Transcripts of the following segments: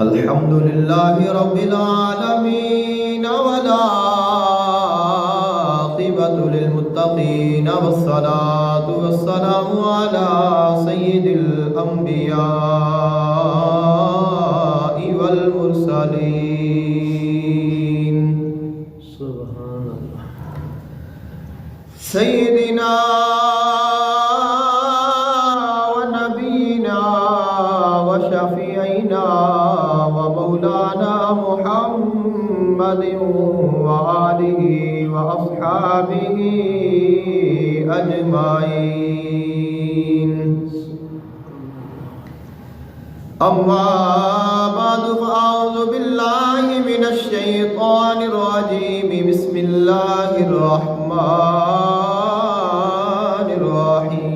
الحمد لله رب العالمين والعاقبة للمتقين والصلاة والسلام على سيد الأنبياء والمرسلين سبحان الله سيدنا ونبينا وشفيعنا ومولانا محمد وآله وأصحابه أجمعين. أما بعد فأعوذ بالله من الشيطان الرجيم. بسم الله الرحمن الرحيم.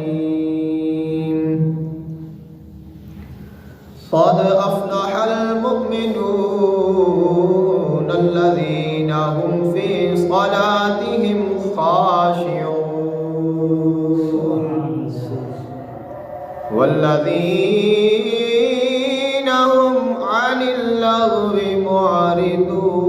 قد أفلح المؤمنون الذين هم في صلاتهم خاشعون والذين هم عن اللغو معرضون.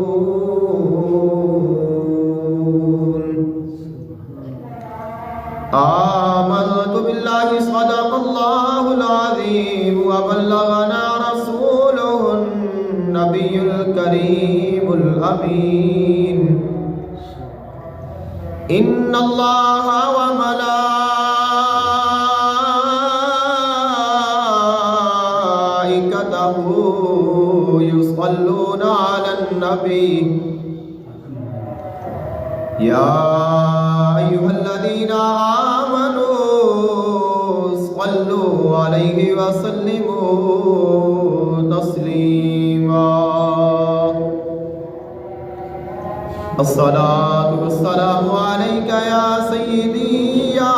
آمنت بالله صدق الله العظيم وبلغنا رسوله النبي الكريم الأمين. إن الله وملائكته يصلون على النبي يا أيها الذين آمنوا صلوا عليه وسلموا تسليما. الصلاة والسلام عليك يا سيدي يا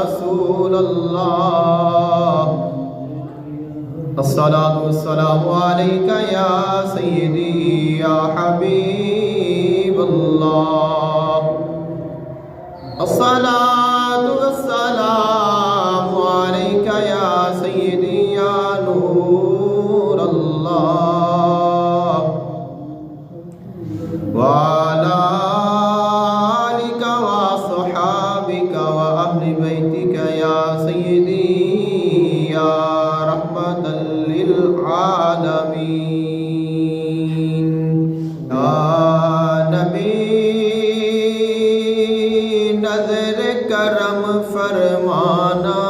رسول الله. الصلاة والسلام عليك يا سيدي يا حبيب الله. الصلاة والسلام عليك يا سيدي يا نور الله وعلى آلك وصحابك وأهل بيتك يا سيدي يا رحمة للعالمين. يا نبي نظر کرم فرمانا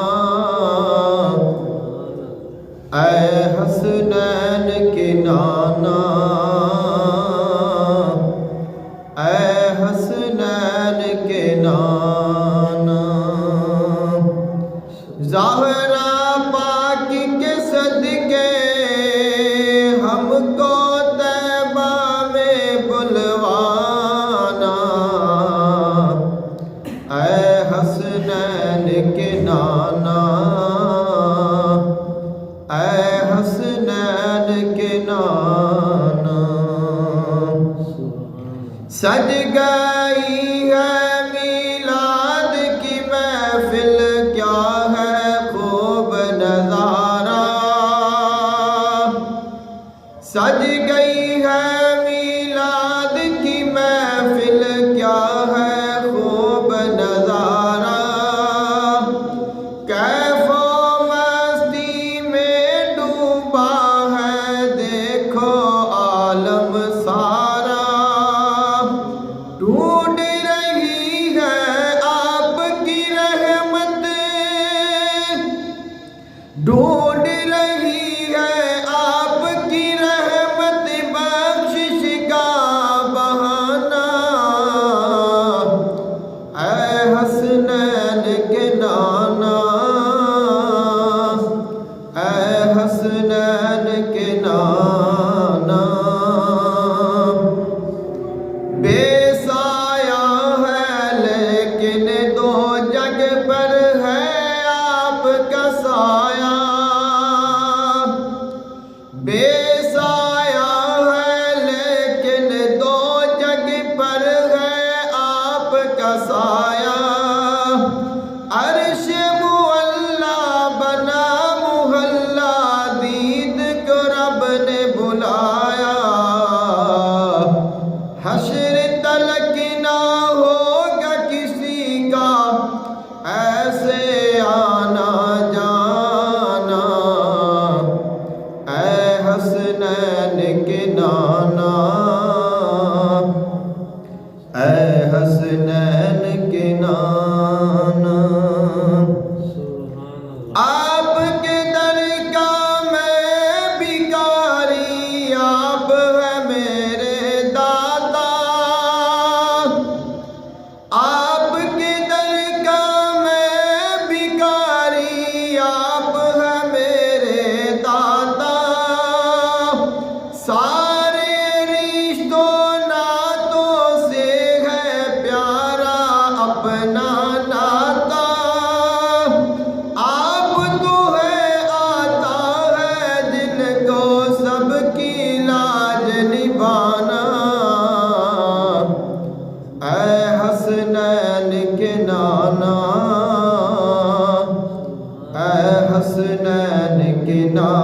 اے حسنین کے نانا اے حسنین کے نانا. زہرا پاک کے صدقے ہم کو طیبہ میں بلوانا اے حسنین کے نانا اے حسنین کے نانا. سج گئی ہے میلاد کی محفل کیا ہے خوب نظارہ. سج گئی ہے میلاد کی محفل کیا ہے خوب نظارہ. کیف و مستی میں ڈوبا ہے دیکھو عالم سارا. ڈھونڈ رہی ہے آپ کی رحمت ڈھونڈ رہی ہے آپ کی رحمت بخشش کا بہانہ اے حسنین کے نانا اے حسنین کے نانا. بے سایہ ہے لیکن دو جگ پر ہے آپ کا سایہ. بے سایہ ہے لیکن دو جگ پر ہے آپ کا سایہ. عرش معلا بنا محلہ دید کو رب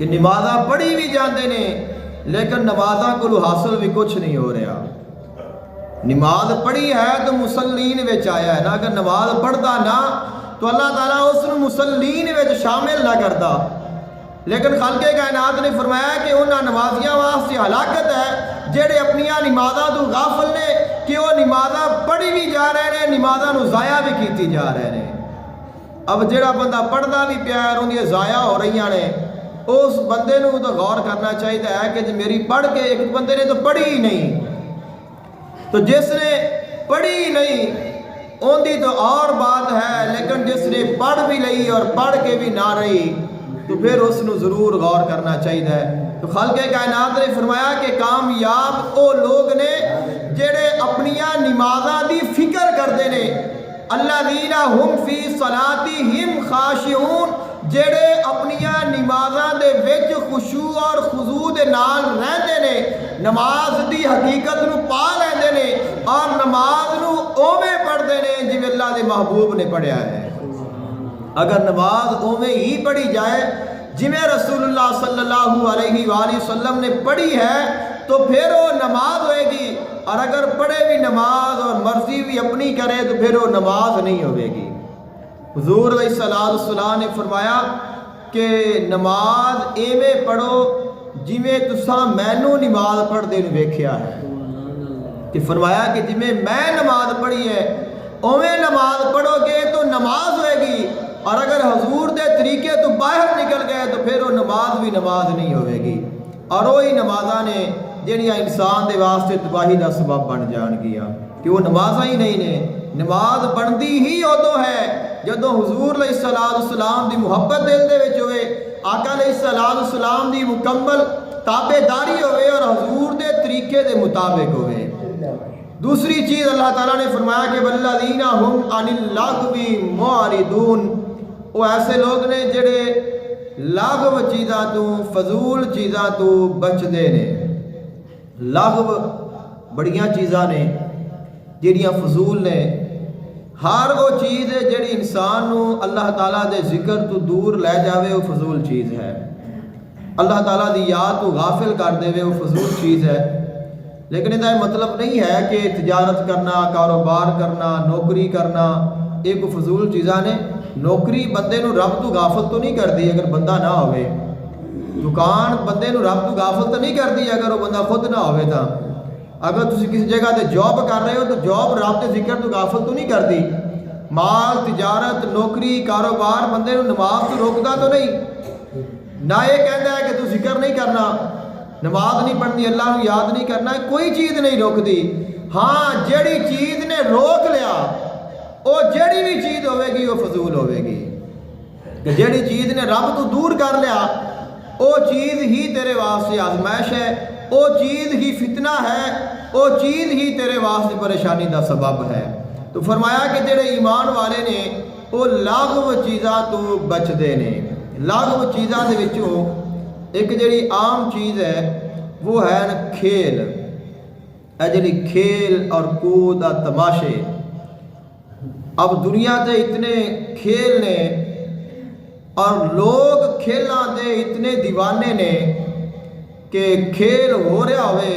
کہ نمازاں پڑھی بھی جاندے نے لیکن نمازاں کو حاصل بھی کچھ نہیں ہو رہا. نماز پڑھی ہے تو مسلین وچ آیا ہے نا. اگر نماز پڑھتا نہ تو اللہ تعالیٰ اس کو مسلین وچ شامل نہ کرتا. لیکن خالق کائنات نے فرمایا کہ انہاں نمازیاں واسطے ہلاکت ہے جڑے اپنیاں نمازاں تو غافل نے کہ وہ نمازاں پڑھی بھی جا رہے ہیں, نمازاں نو ضائع بھی کیتی جا رہے ہیں. اب جڑا بندہ پڑھتا بھی پیا ہے اندیاں ضائع ہو رہی نے, اس بندے نو تو غور کرنا چاہیے ہے کہ میری پڑھ کے ایک بندے نے تو پڑھی ہی نہیں, تو جس نے پڑھی ہی نہیں ان دی تو اور بات ہے, لیکن جس نے پڑھ بھی لئی اور پڑھ کے بھی نہ رہی تو پھر اس نو ضرور غور کرنا چاہیے ہے. تو خالق کائنات نے فرمایا کہ کامیاب وہ لوگ نے جڑے اپنیاں نمازاں دی فکر کرتے نے. الذین ہم فی صلاتہم خاشعون, جڑے اپنیاں نمازاں دے وچ خشوع اور خضوع دے نال رہندے نے, نماز دی حقیقت نو پا لیندے نے اور نماز نو اوویں پڑھدے نے جویں اللہ دے محبوب نے پڑھیا ہے. اگر نماز اوویں ہی پڑھی جائے جویں رسول اللہ صلی اللہ علیہ وآلہ وسلم نے پڑھی ہے تو پھر وہ نماز ہوئے گی, اور اگر پڑھے بھی نماز اور مرضی بھی اپنی کرے تو پھر وہ نماز نہیں ہوئے گی. حضور علیہ السلام نے فرمایا کہ نماز ایویں پڑھو جویں تساں مینوں نماز پڑھدے نوں ویکھیا ہے. کہ فرمایا کہ جویں میں نماز پڑھی ہے اوویں نماز پڑھو گے تو نماز ہوئے گی, اور اگر حضور دے طریقے تو باہر نکل گئے تو پھر وہ نماز بھی نماز نہیں ہوئے گی. اور وہی نمازاں نے جہڑیاں انسان دے واسطے تباہی دا سبب بن جان گیا, کہ وہ نمازاں ہی نہیں نے. نماز بندی ہی ادو ہے جدوں حضور علیہ السلام دی محبت دل دے وچ ہوئے, آقا علیہ السلام دی مکمل تابع داری ہوئے اور حضور دے طریقے دے مطابق ہوئے. دوسری چیز اللہ تعالیٰ نے فرمایا کہ والذین ہم عن اللغو معرضون, وہ ایسے لوگ نے جڑے لغو چیزاں تو فضول چیزاں تو بچدے نے. لغو بڑیاں چیزاں نے جڑیاں فضول نے. ہر وہ چیز جڑی انسان نو اللہ تعالیٰ دے ذکر تو دور لے جاوے وہ فضول چیز ہے. اللہ تعالیٰ دی یاد تو غافل کر دے وہ فضول چیز ہے. لیکن یہ مطلب نہیں ہے کہ تجارت کرنا, کاروبار کرنا, نوکری کرنا ایک فضول چیزاں نے. نوکری بندے نو رب تو غافل تو نہیں کرتی اگر بندہ نہ ہوئے. دکان بندے نو رب تو غافل تو نہیں کرتی اگر وہ بندہ خود نہ ہوئے. تا اگر تسی کسی جگہ تے جاب کر رہے ہو تو جاب رب کے ذکر تو غافل تو نہیں کرتی. مال, تجارت, نوکری, کاروبار بندے نو نماز تو روکتا تو نہیں. نہ یہ کہتا ہے کہ تو ذکر نہیں کرنا, نماز نہیں پڑھنی, اللہ کو یاد نہیں کرنا, کوئی چیز نہیں روکتی. ہاں جیڑی چیز نے روک لیا وہ جیڑی بھی چیز ہوئے گی وہ فضول ہوئے گی. کہ جیڑی چیز نے رب تو دور کر لیا وہ چیز ہی تیرے واسطے آزمائش ہے, وہ چیز ہی فتنہ ہے, وہ چیز ہی تیرے واسطے پریشانی دا سبب ہے. تو فرمایا کہ جیڑے ایمان والے نے وہ لغو چیزاں تو بچدے نے. لغو چیزاں دے وچوں ایک جڑی عام چیز ہے وہ ہے نا کھیل. جڑی کھیل اور کود اور تماشے. اب دنیا تے اتنے کھیل نے اور لوگ کھیلاں دے اتنے دیوانے نے کہ کھیل ہو رہا ہوئے,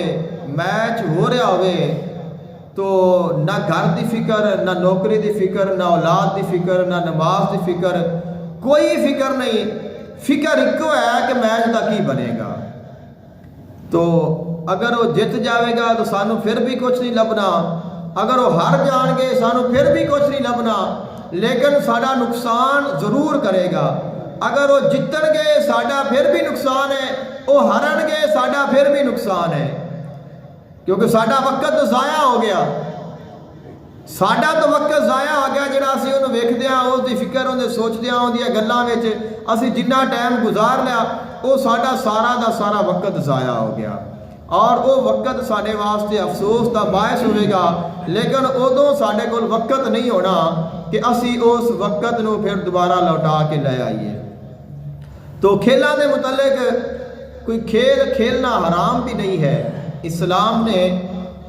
میچ ہو رہا ہوئے تو نہ گھر دی فکر, نہ نوکری دی فکر, نہ اولاد دی فکر, نہ نماز دی فکر, کوئی فکر نہیں. فکر ایکو ہے کہ میچ دا کی بنے گا. تو اگر وہ جت جاوے گا تو سانو پھر بھی کچھ نہیں لبنا, اگر وہ ہار جان گے سانو پھر بھی کچھ نہیں لبنا, لیکن ساڈا نقصان ضرور کرے گا. اگر وہ جتن گے ساڈا پھر بھی نقصان ہے, وہ ہارن گے ساڈا پھر بھی نقصان ہے, کیونکہ ساڈا وقت ضائع ہو گیا. ساڈا تو وقت ضائع ہو گیا جڑا اسی انہوں ویکھدے ہاں, اس دی فکر اندے سوچدے ہاں, اندیاں گلاں وچ اسی جنہ ٹائم گزار لیا وہ ساڈا سارا دا سارا وقت ضائع ہو گیا. اور وہ وقت ساڈے واسطے افسوس دا باعث ہوئے گا, لیکن ادوں ساڈے کول وقت نہیں ہونا کہ اسی اس وقت نو پھر دوبارہ لوٹا کے لے آئیے. تو کھیلاں دے متعلق کوئی کھیل کھیلنا حرام بھی نہیں ہے. اسلام نے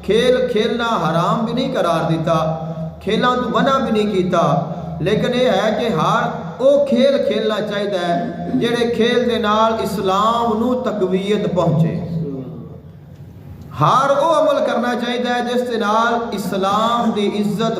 کھیل کھیلنا حرام بھی نہیں قرار دیتا, کھیلاں تو منع بھی نہیں کیتا, لیکن یہ ہے کہ ہر ਉਹ ਖੇਲ ਖੇਲਣਾ ਚਾਹੀਦਾ ਹੈ ਜਿਹੜੇ ਖੇਲ ਦੇ ਨਾਲ ਇਸਲਾਮ ਨੂੰ ਤਕਵੀਅਤ ਪਹੁੰਚੇ। ਹਰ ਉਹ ਅਮਲ ਕਰਨਾ ਚਾਹੀਦਾ ਹੈ ਜਿਸ ਦੇ ਨਾਲ ਇਸਲਾਮ ਦੀ ਇੱਜ਼ਤ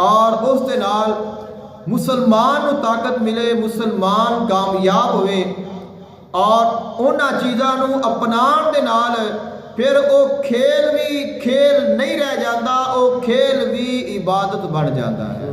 ਔਰ ਉਸ ਦੇ ਨਾਲ ਮੁਸਲਮਾਨ ਨੂੰ ਤਾਕਤ ਮਿਲੇ, ਮੁਸਲਮਾਨ ਕਾਮਯਾਬ ਹੋਵੇ ਔਰ ਉਹਨਾਂ ਚੀਜ਼ਾਂ ਨੂੰ ਅਪਣਾਉਣ ਦੇ ਨਾਲ ਫਿਰ ਉਹ ਖੇਲ ਵੀ ਖੇਲ ਨਹੀਂ ਰਹਿ ਜਾਂਦਾ, ਉਹ ਖੇਲ ਵੀ ਇਬਾਦਤ ਬਣ ਜਾਂਦਾ ਹੈ।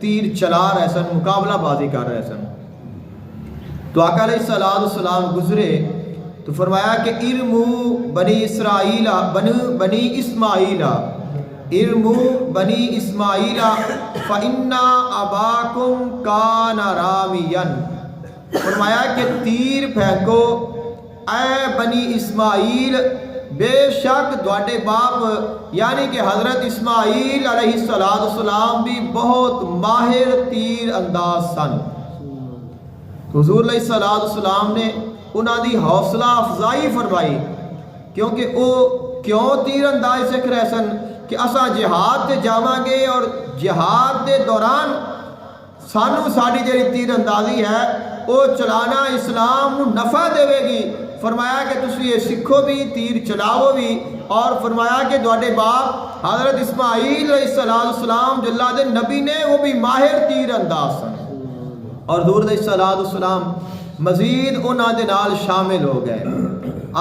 تیر چلا رہے سن، مقابلہ بازی کر رہے سن. تو آقا علیہ السلام گزرے تو فرمایا کہ ارمو بنی اسرائیل بنی اسماعیل ارمو بنی اسماعیل فَإِنَّ أَبَاكُمْ كَانَ رَامِيًا. فرمایا کہ تیر پھینکو اے بنی اسماعیل، بے شک دوڑے باپ یعنی کہ حضرت اسماعیل علیہ السلام بھی بہت ماہر تیر انداز سن. حضور علیہ السلام نے انہوں دی حوصلہ افزائی فرمائی، کیونکہ وہ کیوں تیر انداز سکھ رہے سن کہ اساں جہاد تے جاواں گے اور جہاد دے دوران سانو ساڑی جڑی تیر اندازی ہے وہ چلانا اسلام نو نفع دے گی. فرمایا کہ تسی یہ سکھو بھی، تیر چلاو بھی، اور فرمایا کہ دوڑے باپ حضرت اسماعیل علیہ السلام جو اللہ دے نبی نے وہ بھی ماہر تیر انداز سن. اور حضور علیہ السلام مزید انہاں دے نال شامل ہو گئے.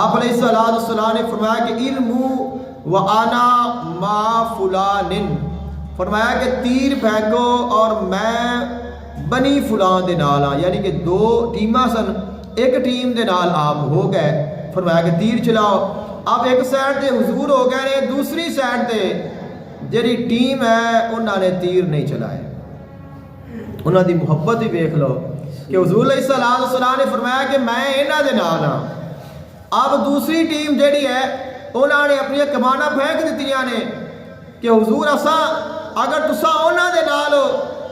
آپ علیہ السلام نے فرمایا کہ علمو وَأَنَا مَا فُلَانٍ، فرمایا کہ تیر پھینکو اور میں بنی فلان دے نال ہاں، یعنی کہ دو ٹیماں سن، ایک ٹیم دے نال آپ ہو گئے. فرمایا کہ تیر چلاؤ. اب ایک سائڈ تے حضور ہو گئے نے، دوسری سائڈ تے جڑی ٹیم ہے انہاں نے تیر نہیں چلائے. انہاں دی محبت ہی دیکھ لو کہ حضور علیہ السلام نے فرمایا کہ میں انہاں دے نال ہاں. اب دوسری ٹیم جڑی ہے انہاں نے اپنی کماناں پھینک دتیاں نے کہ حضور اساں اگر تساں انہاں دے نال ہو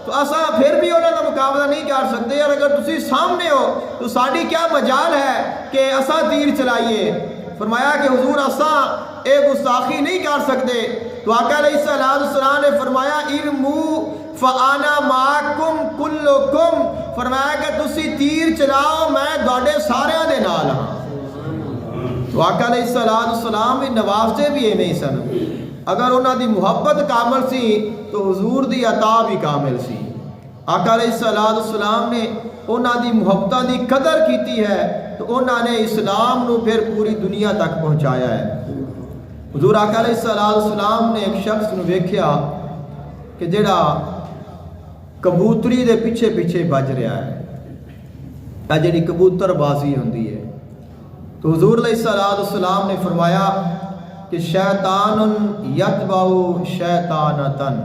تو اساں پھر بھی انہاں دا مقابلہ نہیں کر سکتے، اور اگر تسی سامنے ہو تو ساڈی کیا مجال ہے کہ اساں تیر چلائیے. فرمایا کہ حضور اساں اے گستاخی نہیں کر سکتے. تو آقا علیہ السلام نے فرمایا ارمو فَأَنَا مَعَكُمْ كُلُّكُمْ، فرمایا کہ تسی تیر چلاؤ میں دوڑے سارے دے نال ہاں. تو آقا علیہ السلام بھی نوازتے بھی ایویں سن. اگر انہاں دی محبت کامل سی تو حضور دی عطا بھی کامل سی. آقا علیہ السلام نے انہاں دی محبتاں دی قدر کیتی ہے تو انہاں نے اسلام نو پھر پوری دنیا تک پہنچایا ہے. حضور آقا علیہ السلام نے ایک شخص نو ویکھیا کہ جڑا کبوتری دے پیچھے پیچھے بج رہا ہے، اے جڑی کبوتر بازی ہوندی ہے. تو حضور علیہ السلام نے فرمایا کہ شیطان یتبع شیطانتن،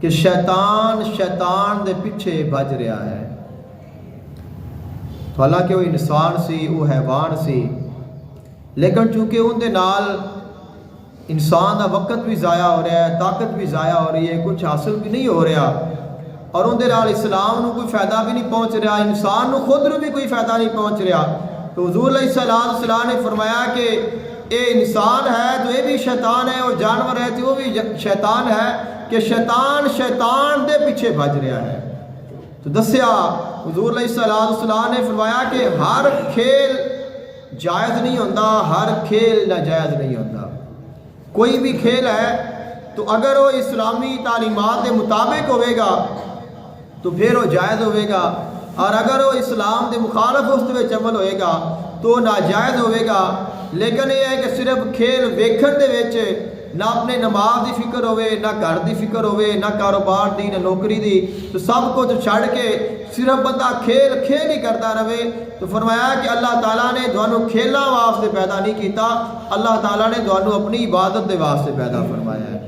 کہ شیطان دے پیچھے بج رہا ہے. تو حالانکہ وہ انسان سی، وہ حیوان سی، لیکن چونکہ ان دے نال انسان دا وقت بھی ضائع ہو رہا ہے، طاقت بھی ضائع ہو رہی ہے، کچھ حاصل بھی نہیں ہو رہا، اور ان دے نال اسلام نو کوئی فائدہ بھی نہیں پہنچ رہا، انسان نو خود نو بھی کوئی فائدہ نہیں پہنچ رہا. تو حضور علیہ السلام نے فرمایا کہ اے انسان ہے تو یہ بھی شیطان ہے، اور جانور ہے تو وہ بھی شیطان ہے، کہ شیطان دے پیچھے بج رہا ہے. تو دسیا حضور علیہ السلام نے فرمایا کہ ہر کھیل جائز نہیں ہوتا، ہر کھیل ناجائز نہیں ہوتا. کوئی بھی کھیل ہے تو اگر وہ اسلامی تعلیمات کے مطابق ہوئے گا تو پھر وہ جائز ہوئے گا، اور اگر وہ اسلام کے مخالف اس میں عمل ہوئے گا تو ناجائز ہوئے گا. لیکن یہ ہے کہ صرف کھیل ویکھن دے وچ نہ اپنے نماز دی فکر ہوئے، نہ گھر دی فکر ہوئے، نہ کاروبار دی، نہ نوکری دی، تو سب کچھ چھڑ کے صرف بندہ کھیل ہی کرتا رہے. تو فرمایا کہ اللہ تعالیٰ نے تھانوں کھیلنا واسطے پیدا نہیں کیتا، اللہ تعالیٰ نے تھانوں اپنی عبادت دے واسطے پیدا فرمایا ہے.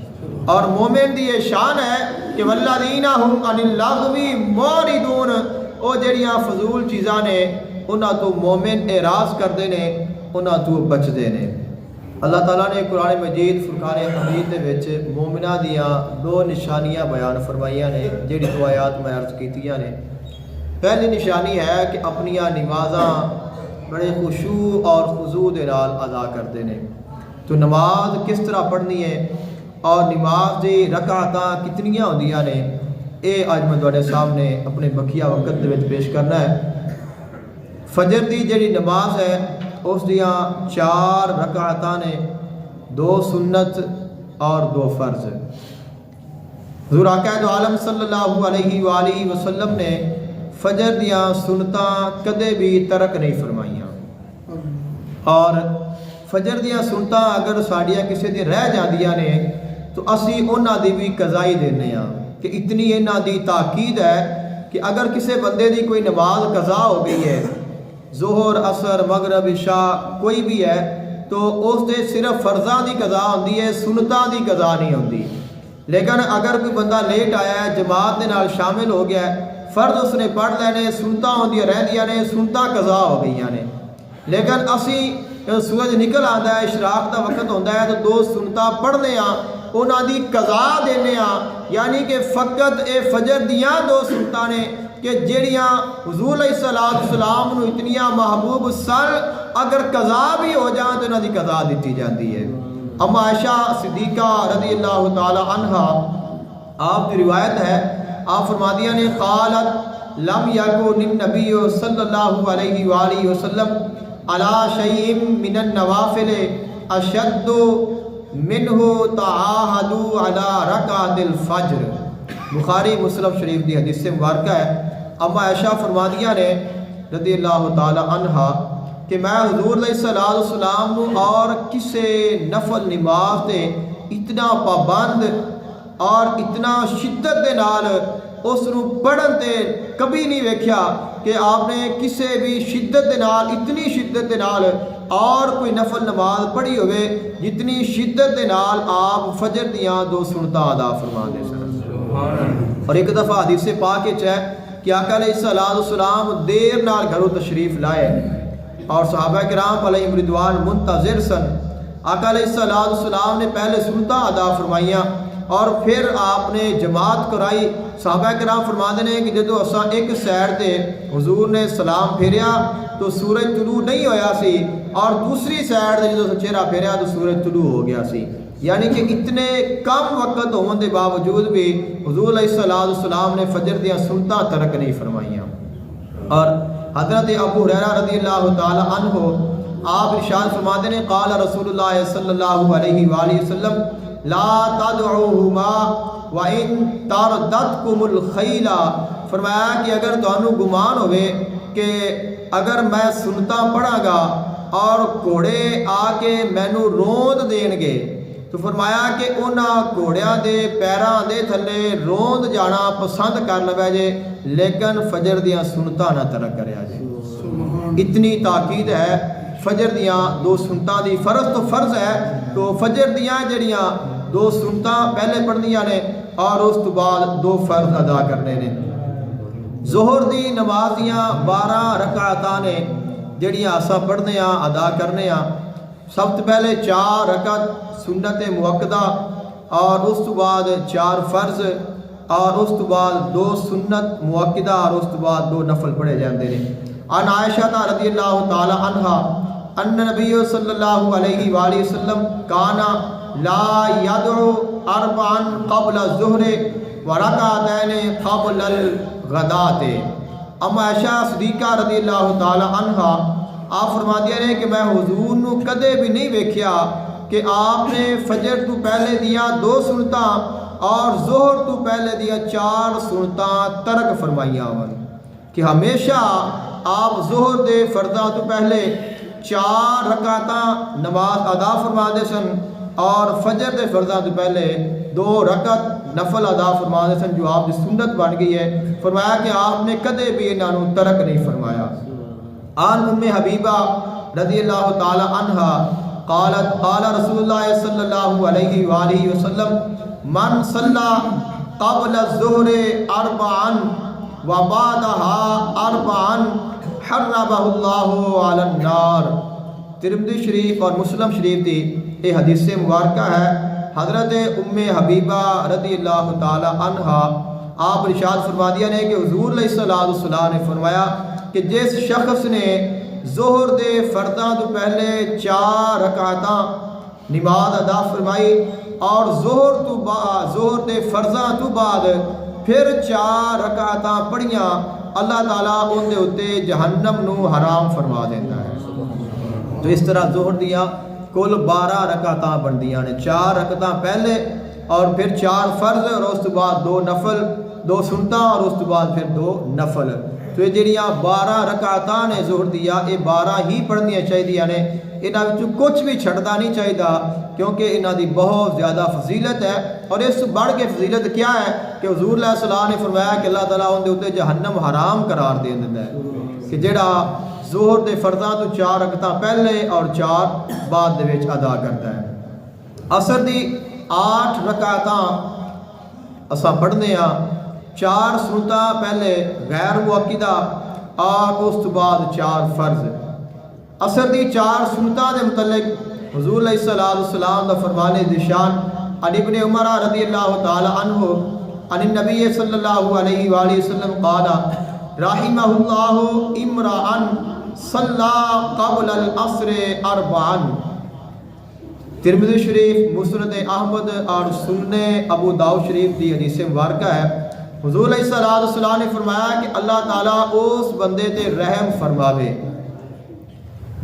اور مومن دی یہ شان ہے کہ والذین هم عن اللغو معرضون، وہ جڑیاں فضول چیزاں نے انہاں تو مومن اعراض کردے نے، انہاں تو بچدے نے. اللہ تعالیٰ نے قرآن مجید فرقان حمید دے وچ مومناں دیاں دو نشانیاں بیان فرمائیاں نے، جڑی دو آیات میں عرض کیتیاں نے. پہلی نشانی ہے کہ اپنیاں نمازاں بڑے خشوع اور خضوع دے نال ادا کردے نے. تو نماز کس طرح پڑھنی ہے اور نماز دی رکعتاں کتنیاں ہوندیاں نے، اے اج میں تواڈے سامنے اپنے بقیہ وقت دے وچ پیش کرنا ہے. فجر دی جڑی نماز ہے اس دیاں 4 رکعتاں نے، 2 سنت اور 2 فرض. حضور آقا دو عالم صلی اللہ علیہ وآلہ وسلم نے فجر دیاں سنتاں کدے بھی ترک نہیں فرمائیاں، اور فجر دیاں سنتاں اگر ساڈیاں کسی دی رہ جاندیاں نے تو اسی انہاں دی بھی قضائی دینے ہاں. کہ اتنی انہاں دی تاکید ہے کہ اگر کسی بندے دی کوئی نماز قضا ہو گئی ہے، ظہر عصر مغرب عشاء کوئی بھی ہے، تو اس دے صرف فرضاں دی قضا ہوندی ہے، سنتاں دی قضا نہیں ہوندی۔ لیکن اگر کوئی بندہ لیٹ آیا ہے، جماعت دے نال شامل ہو گیا ہے، فرض اس نے پڑھ لینے، سنتاں ہوندیاں رہندیاں نے، سنتاں قضا ہو گئیاں نے۔ لیکن اسی سورج نکل آتا ہے، اشراق دا وقت ہوتا ہے، تو دو سنتاں پڑھنے ہاں، انہاں دی قضا دینے ہاں، یعنی کہ فقط اے فجر دیاں دو سنتاں نے کہ جڑیاں حضور علیہ السلام نو اتنیاں محبوب سن، اگر قضا بھی ہو جائیں تو انہاں دی قضا دیتی جاتی ہے۔ اما عائشہ صدیقہ رضی اللہ تعالی عنہا، آپ کی روایت ہے، آپ فرمادیاں نے قالت لم یکن النبی صلی اللہ علیہ وآلہ وسلم علی شیء من النوافل اشد منہ تعاہدوا علی رکعۃ الفجر۔ بخاری مسلم شریف دی حدیث سے مبارکہ ہے۔ اما عائشہ فرمادیاں نے رضی اللہ تعالی عنہا کہ میں حضور علیہ السلام نو اور کسے نفل نماز تے اتنا پابند اور اتنا شدت دے نال اس نو پڑھن تے کبھی نہیں ویکھیا کہ آپ نے کسے بھی شدت دے نال، اتنی شدت دے نال اور کوئی نفل نماز پڑھی ہوئے جتنی شدت دے نال آپ فجر دیاں دو سنتاں ادا فرماندے سن۔ اور ایک دفعہ حدیث پاک وچ ہے کہ آقا علیہ السلام دیر نال گھروں تشریف لائے اور صحابہ کرام علیہم رضوان منتظر سن۔ آقا علیہ السلام نے پہلے سنتاں ادا فرمائیاں اور پھر آپ نے جماعت کرائی۔ صحابہ کرام فرماندے نے کہ جدو اساں ایک سائڈ تے حضور نے سلام پھیریا تو سورج طلوع نہیں ہویا سی، اور دوسری سائڈ تے جدو چہرہ پھیریا تو سورج طلوع ہو گیا سی، یعنی کہ اتنے کم وقت ہون دے باوجود بھی حضور علیہ السلام نے فجر دیاں سنتاں ترک نہیں فرمائیاں۔ اور حضرت ابو ہریرہ رضی اللہ تعالی عنہ آپ ارشاد فرماتے ہیں قال رسول اللہ صلی اللہ علیہ وآلہ وسلم لا تدعوہما وَإِن تَرْدَتْكُمُ الْخَيْلَ، فرمایا کہ اگر تانوں گمان ہوئے کہ اگر میں سنتاں پڑھاں گا اور گھوڑے آ کے مینوں روند دین گے، تو فرمایا کہ انہاں گھوڑیاں دے پیراں دے تھلے روند جانا پسند کر لوے جے، لیکن فجر دیاں سنتاں نہ ترک کریا جے۔ اتنی تاکید ہے فجر دیاں دو سنتاں دی۔ فرض تو فرض ہے، تو فجر دیاں جڑیاں دو سنتاں پہلے پڑھنیاں نے اور اس تو بعد دو فرض ادا کرنے نے۔ ظہر دی نماز دیاں 12 رکعتاں نے جڑیاں اساں پڑھنے ہاں ادا کرنے ہاں۔ سب تو پہلے 4 رکعت سنت مؤکدہ اور اس تو بعد 4 فرض اور اس تو بعد 2 سنت مؤکدہ اور اس تو بعد 2 نفل پڑھے جاندے نے۔ عن عائشہ رضی اللہ تعالی عنہا ان نبی صلی اللہ علیہ وآلہ وسلم کانا لا یدعو اربعا قبل الظہر ورکعتین قبل الغداۃ۔ اما عائشہ صدیقہ رضی اللہ تعالی عنہا آپ فرماتی ہیں کہ میں حضور نو کدے بھی نہیں ویکھیا کہ آپ نے فجر تو پہلے دیا 2 سنتاں اور ظہر تو پہلے دیا 4 سنتاں ترک فرمائیاں ہون، کہ ہمیشہ آپ ظہر دے فرضاں تو پہلے 4 رکعتاں نماز ادا فرما دے سن اور فجر دے فرضاں تو پہلے 2 رکعت نفل ادا فرما دے سن، جو آپ کی سنت بن گئی ہے۔ فرمایا کہ آپ نے کدے بھی انہوں ترک نہیں فرمایا۔ آن ام حبیبہ رضی اللہ تعالی عنہا قالت قال رسول اللہ صلی اللہ علیہ وآلہ وسلم من صلی قبل الظہر 4 وبعدها 4 حرمہ اللہ علی النار۔ ترمذی شریف اور مسلم شریف دی یہ حدیث مبارکہ ہے۔ حضرت ام حبیبہ رضی اللہ تعالی عنہا آپ ارشاد فرما دیا نے کہ حضور علیہ السلام نے فرمایا کہ جس شخص نے ظہر دے فرضاں تو پہلے 4 رکعتاں نماز ادا فرمائی اور ظہر دے فرضاں تو بعد پھر 4 رکعتاں پڑھیاں، اللہ تعالیٰ ان دے اتے جہنم نو حرام فرما دیتا ہے۔ تو اس طرح ظہر دیاں کل 12 رکعتاں بندیاں نے، 4 رکعتاں پہلے اور پھر 4 فرض اور اس تو بعد 2 نفل، 2 سنتاں اور اس تو بعد پھر 2 نفل۔ تو یہ جڑیاں 12 رکعتاں نے ظہر دیا یہ 12 ہی پڑھنیاں چاہیے نے، انہاں وچوں کچھ بھی چھڑدا نہیں چاہیے کیونکہ انہاں دی بہت زیادہ فضیلت ہے۔ اور اس بڑھ کے فضیلت کیا ہے کہ حضور علیہ السلام نے فرمایا کہ اللہ تعالیٰ ان دے اوتے جہنم حرام قرار دے دیندا ہے کہ جڑا ظہر دے فرضاں تو 4 رکعتاں پہلے اور 4 بعد دے وچ ادا کرتا ہے۔ عصر دی 8 رکعتاں اساں پڑھنے ہاں، 4 سنتاں پہلے غیر مؤکدہ اور اس تو بعد 4 فرض۔ عصر دی 4 سنتاں دے متعلق حضور علیہ السلام دا فرمان ذیشان عن ابن عمر رضی اللہ تعالی عنہ عن النبی صلی اللہ علیہ وآلہ وسلم قال رحمہ اللہ امرأن صلی قبل العصر 4۔ ترمذی شریف، مسند احمد اور سنن ابو داؤد شریف دی حدیث مبارکہ ہے۔ حضور علیہ السلام نے فرمایا کہ اللہ تعالیٰ اس بندے تے رحم فرماوے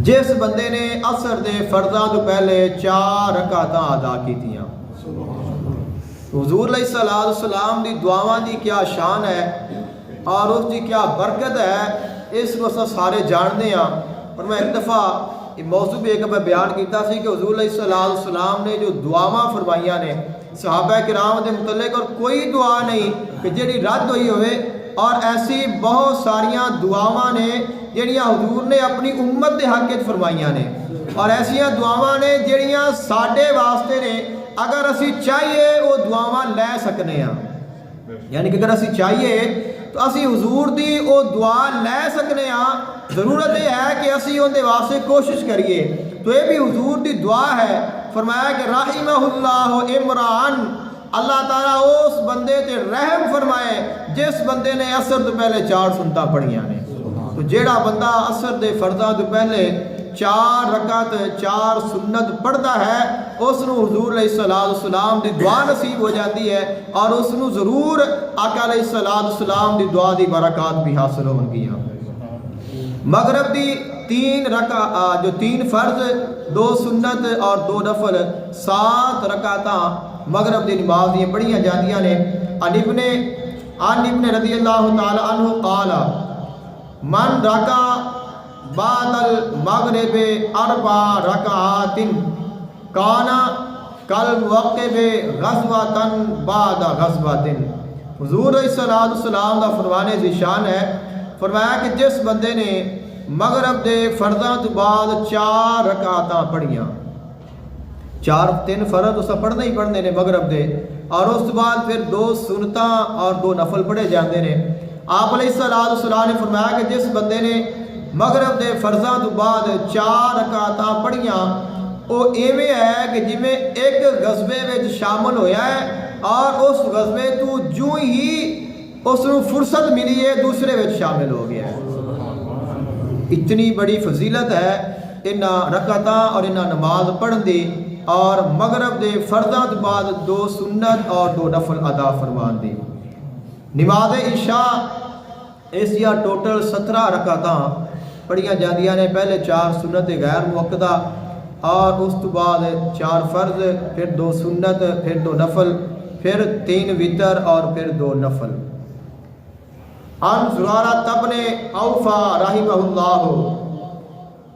جس بندے نے عصر دے فرضاں تو پہلے 4 رکعتاں ادا کیتیاں۔ حضور علیہ السلام دی دعاواں دی کیا شان ہے اور اس دی کیا برکت ہے اس کو سارے جانتے ہیں۔ اور میں ایک دفعہ موضوع بھی ایک میں بیان کیتا سی کہ حضور علیہ السلام نے جو دعاواں فرمائیاں نے صحابہ کرام دے متعلق اور کوئی دعا نہیں کہ جڑی رد ہوئی ہوئے، اور ایسی بہت ساریاں دعاواں نے جڑیاں حضور نے اپنی امت دے حق وچ فرمائیاں نے، اور ایسیاں دعاواں نے جڑیاں ساڈے واسطے نے اگر اسی چاہیے وہ دعاواں لے سکنے ہاں، یعنی کہ اگر اسی چاہیے تو اسی حضور دی وہ دعا لے سکنے ہاں، ضرورت یہ ہے کہ اسی ان دے واسطے کوشش کریے۔ تو یہ بھی حضور دی دعا ہے، فرمایا کہ رحمہ اللہ عمران، اللہ تعالیٰ اس بندے تے رحم فرمائے جس بندے نے عصر تو پہلے 4 سنتاں پڑھیاں نے۔ تو جیڑا بندہ عصر دے فرضاں تو پہلے 4 رکعت 4 سنت پڑھتا ہے اس نو حضور علیہ السلام دی دعا نصیب ہو جاتی ہے، اور اس نو ضرور آقا علیہ السلام دی دعا دی برکات بھی حاصل ہون گیاں۔ مغرب دی 3 فرض 2 سنت اور 2 نفل 7 رکعتاں مغرب دی نماز دی پڑھیاں جاندیاں نے۔ عن ابن رضی اللہ تعالی عنہ قال من رکع بعد المغرب 4 رکعات کان کالموقب غزوۃ بعد غزوۃ۔ حضور علیہ السلام دا فرمان ذیشان ہے، فرمایا کہ جس بندے نے مغرب دے فرضاں تو بعد 4 رکعتاں پڑھیاں، 3 فرض اس پڑھنے ہی پڑھنے نے مغرب دے، اور اس بعد پھر 2 سنتاں اور 2 نفل پڑھے جاندے نے۔ آپ علیہ السلام نے فرمایا کہ جس بندے نے مغرب دے فرضاں تو بعد 4 رکعتاں پڑھیاں وہ ایویں ہے کہ جویں ایک غزوے وچ شامل ہویا ہے اور اس غزوے تو جو ہی اس نو فرصت ملی ہے دوسرے وچ شامل ہو گیا ہے۔ اتنی بڑی فضیلت ہے انہاں رکعتاں اور انہاں نماز پڑھن دی، اور مغرب دے فرضاں تو بعد 2 سنت اور 2 نفل ادا فرمان دی۔ نماز عشاء ایسیا ٹوٹل 17 رکعتاں پڑھیاں جاندیاں نے، پہلے 4 سنت غیر مؤکدہ اور اس تو بعد 4 فرض، پھر 2 سنت، پھر 2 نفل، پھر 3 وتر اور پھر 2 نفل۔ عن زرارہ بن اوفا رحمہ اللہ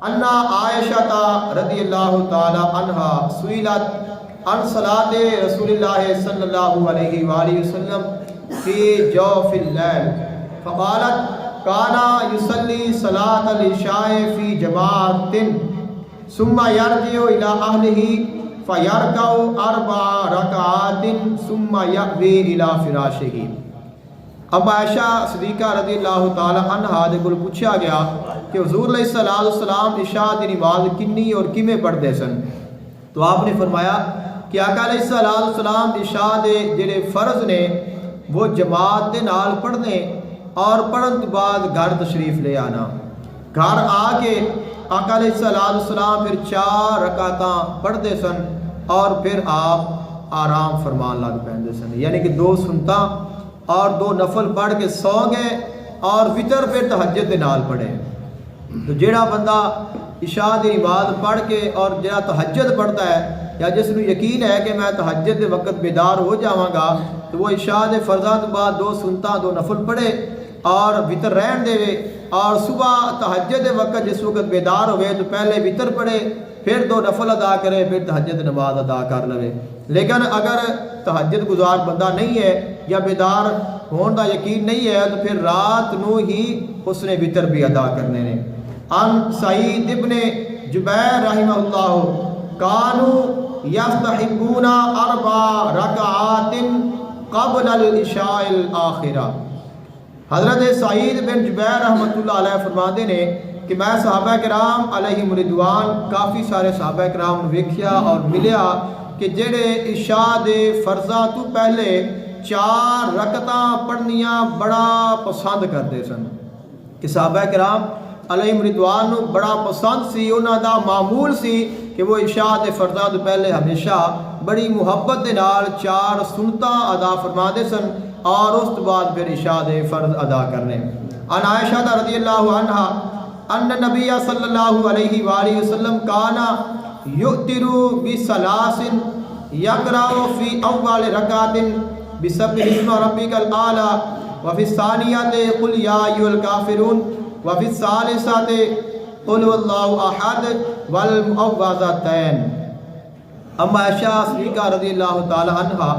ان عائشہ رضی اللہ تعالی عنہا سئلت عن صلاۃ رسول اللہ صلی اللہ علیہ وآلہ وسلم فی جوف اللیل فقالت کان یصلی صلاۃ العشاء فی جماعۃ ثم یرجع الی اہلہ فیرکع 4 رکعات ثم یأوی الی فراشہ۔ اب عائشہ صدیقہ رضی اللہ تعالی عنہا دے کول پوچھا گیا کہ حضور علیہ السلام عشاء دی نماز کنی اور کیویں پڑھدے سن، تو آپ نے فرمایا کہ آقا علیہ السلام عشاء دے جڑے فرض نے وہ جماعت دے نال پڑھنے، اور پڑھن تو بعد گھر تشریف لے آنا، گھر آ کے آقا علیہ السلام پھر 4 رکعتاں پڑھتے سن اور پھر آپ آرام فرمان لگ پہنتے سن، یعنی کہ 2 سنتاں اور 2 نفل پڑھ کے سو گئے اور وطر پھر تہجد دے نال پڑھے۔ تو جیڑا بندہ عشاء دی نماز پڑھ کے اور جڑا تہجد پڑھتا ہے، یا جس نو یقین ہے کہ میں تہجد دے وقت بیدار ہو جاواں گا، تو وہ عشاء دے فرضاں تو بعد 2 سنتاں 2 نفل پڑھے اور وطر رہن دے اور صبح تہجد دے وقت جس وقت بیدار ہوئے تو پہلے وطر پڑھے پھر 2 نفل ادا کرے پھر تہجد نماز ادا کر لے. لیکن اگر تہجد گزار بندہ نہیں ہے یا بیدار ہون دا یقین نہیں ہے تو پھر رات نو ہی اس نے وطر بھی ادا کرنے نے. ان سعید ابن جبیر رحمہ اللہ کانو یستحبون 4 رکعات قبل العشاء الآخرہ. حضرت سعید بن جبیر رحمۃ اللہ علیہ فرماتے نے کہ میں صحابہ کرام علیہم رضوان کافی سارے صحابہ کرام ویکھیا اور ملیا کہ جڑے عشاء دے فرضاں تو پہلے 4 رکعتاں پڑھنیاں بڑا پسند کرتے سن. کہ صحابہ کرام علیہم رضوان نو بڑا پسند سی، انہاں دا معمول سی کہ وہ عشاء دے فرضاں تو پہلے ہمیشہ بڑی محبت دے نال 4 سنتاں ادا فرماتے سن اور اس تو بعد پھر عشاء دے فرض ادا کرنے. ان عائشہ رضی اللہ عنہا ان نبی صلی اللہ علیہ وآلہ وسلم کانا یؤتر بثلاث یقرأ فی اول رکعت بسبح اسم ربک الاعلی وفی الثانیۃ قل یا ایھا الکافرون وفی الثالثۃ قل هو اللہ احد والمعوذتین. اما عائشہ صدیقہ رضی اللہ تعالی عنہا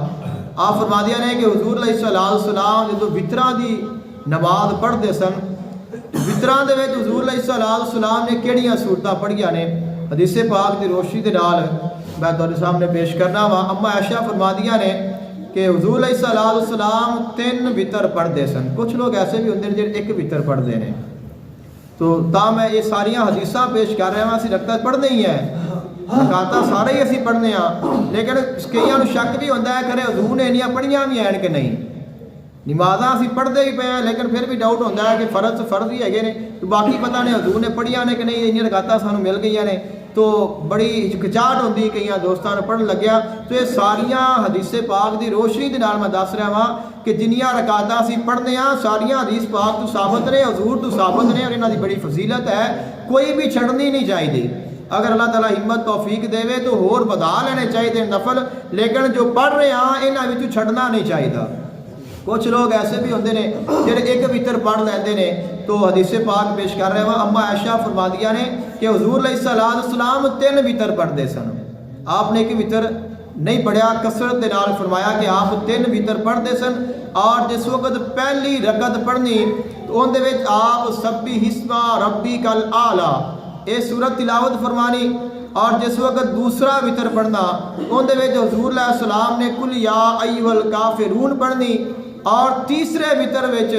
آپ فرما دیا نے کہ حضور علیہ الصلوۃ والسلام جدو وطراں دی نماز پڑھتے سن وطراں دے وچ حضور علیہ الصلوۃ والسلام نے کیڑیاں صورتاں پڑھیاں نے حدیث پاک دی روشنی دے نال میں تہاڈے سامنے پیش کرنا وا. اما عائشہ فرما دیا نے کہ حضور علیہ الصلوۃ والسلام 3 وطر پڑھتے سن. کچھ لوگ ایسے بھی ہوندے جڑے 1 وطر پڑھتے ہیں. تو میں یہ ساریاں حدیثاں پیش کر رہا ہوں اسی رکعتاں پڑھنے ہی ہیں رکعتاں سارے ہی اسی پڑھنے ہاں لیکن کئیاں نوں شک بھی ہوتا ہے کہ حضور نے انیاں پڑھیاں بھی ہیں کہ نہیں. نمازاں اسی پڑھتے ہی پے ہیں لیکن پھر بھی ڈاؤٹ ہوتا ہے کہ فرض ہی ہے نے تو باقی پتہ نہیں حضور نے پڑھیاں نے کہ نہیں. انیاں رکعتاں سانوں مل گئیاں نے تو بڑی ہچکچاہٹ ہوندی کئیاں دوستاں نے پڑھن لگیا. تو یہ ساریاں حدیث پاک دی روشنی دے نال میں دس رہا ہاں کہ جنیاں رکعتاں اسی پڑھنے ہاں ساریاں حدیث پاک تو ثابت نے حضور تو ثابت نے اور انہاں دی بڑی فضیلت ہے. کوئی بھی چھڑنی نہیں چاہیے. اگر اللہ تعالیٰ ہمت توفیق دے تو ہور بدا لینے چاہیے نفل لیکن جو پڑھ رہے ہیں انہاں وچوں چھڑنا نہیں چاہیے. کچھ لوگ ایسے بھی ہوندے نے جڑے 1 وطر پڑھ لیندے نے. تو حدیث پاک پیش کر رہے ہیں. اما عائشہ فرما دیا نے کہ حضور علیہ الصلوۃ والسلام 3 وطر پڑھتے سن. آپ نے 1 وطر نہیں پڑھیا کثرت دے نال فرمایا کہ آپ 3 وطر پڑھتے سن. اور جس وقت پہلی رکعت پڑھنی تو ان دے وچ آپ سبح اسم ربک الاعلی یہ سورت تلاوت فرمانی اور جس وقت دوسرا وطر پڑھنا ان دے وچ حضور علیہ السلام نے قل یا ایھا الکافرون پڑھنی اور تیسرے وطر وچ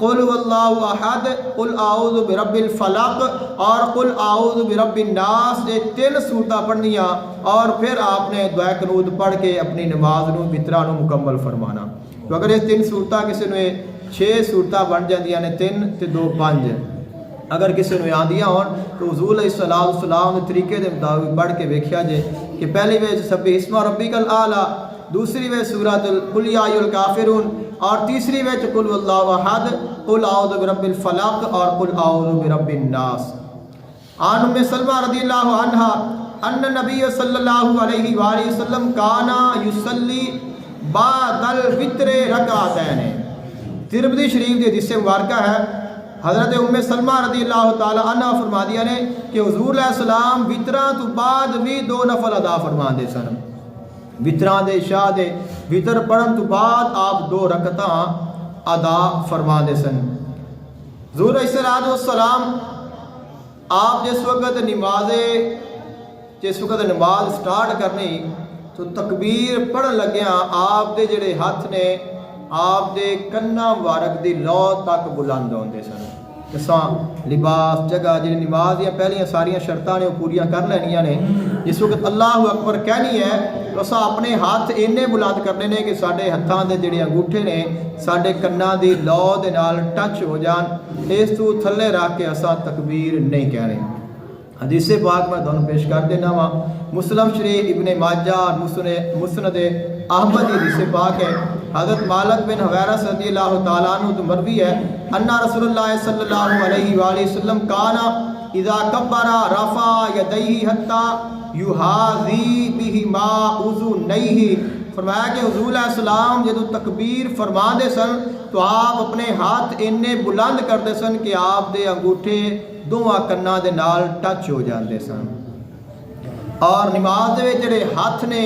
قل هو اللہ احد قل اعوذ برب الفلق اور قل اعوذ برب الناس یہ 3 سورتاں پڑھنیاں اور پھر آپ نے دعا قنوت پڑھ کے اپنی نماز نو وطراں نو مکمل فرمانا. تو اگر یہ 3 سورتاں کسی نے 6 سورتاں بن جاندیاں نے 3 تے 2 5 اگر کسی نے آندیاں ہون تو حضور علیہ الصلوۃ والسلام کے طریقے دے مطابق پڑھ کے ویکھیا جے کہ پہلی وچ سبح اسم ربک الاعلی دوسری وچ سورۃ قل یا ایھا الکافرون اور تیسری وچ قل اللہ احد قل اعوذ برب الفلق اور قل اعوذ برب الناس. عن ام سلمہ رضی اللہ عنہا ان نبی صلی اللہ علیہ وآلہ وسلم کانا یصلی بعد الوتر رکعتین. ترمذی شریف کی حدیث مبارکہ ہے. حضرت ام سلمہ رضی اللہ تعالی عنہ فرما دیا نے کہ حضور علیہ السلام وطراں تو بعد بھی 2 نفل ادا فرما دے سن. وطراں دے عشاء دے وطر پڑھن تو بعد آپ 2 رکعتاں ادا فرما دے سن. حضور علیہ الصلوۃ والسلام آپ جس وقت نماز سٹارٹ کرنی تو تکبیر پڑھن لگیا آپ دے جڑے ہاتھ نے آپ دے کناں مبارک دی لو تک بلند ہوندے سن. اساں لباس جگہ جی نماز دیا پہلیاں ساریاں شرطاں نے وہ پوریاں کر لینیاں نے. جس وقت اللہ اکبر کہنی ہے تو اساں اپنے ہاتھ اینے بلند کرنے نے کہ ساڈے ہتھاں دے جڑے انگوٹھے نے ساڈے کناں دی لو دے نال ٹچ ہو جان. اس تو تھلے رکھ کے اساں تکبیر نہیں کہنے. حدیث پاک میں تھانوں پیش کر دینا وا مسلم شریف ابن ماجہ مسند احمد کی حدیث پاک ہے. حضرت مالک بن حویرث رضی اللہ تعالیٰ عنہ تو مروی ہے ان رسول اللہ صلی اللہ علیہ وآلہ وسلم کانا اذا کبر رفع یدیہ حتی یحاذی بہما اذنیہ فرمایا کہ حضور علیہ السلام جدو تکبیر فرما دے سن تو آپ اپنے ہاتھ اننے بلند کرتے سن کہ آپ دے انگوٹھے دونوں کنا دے نال ٹچ ہو جاندے سن. اور نماز دے وچ جڑے ہاتھ نے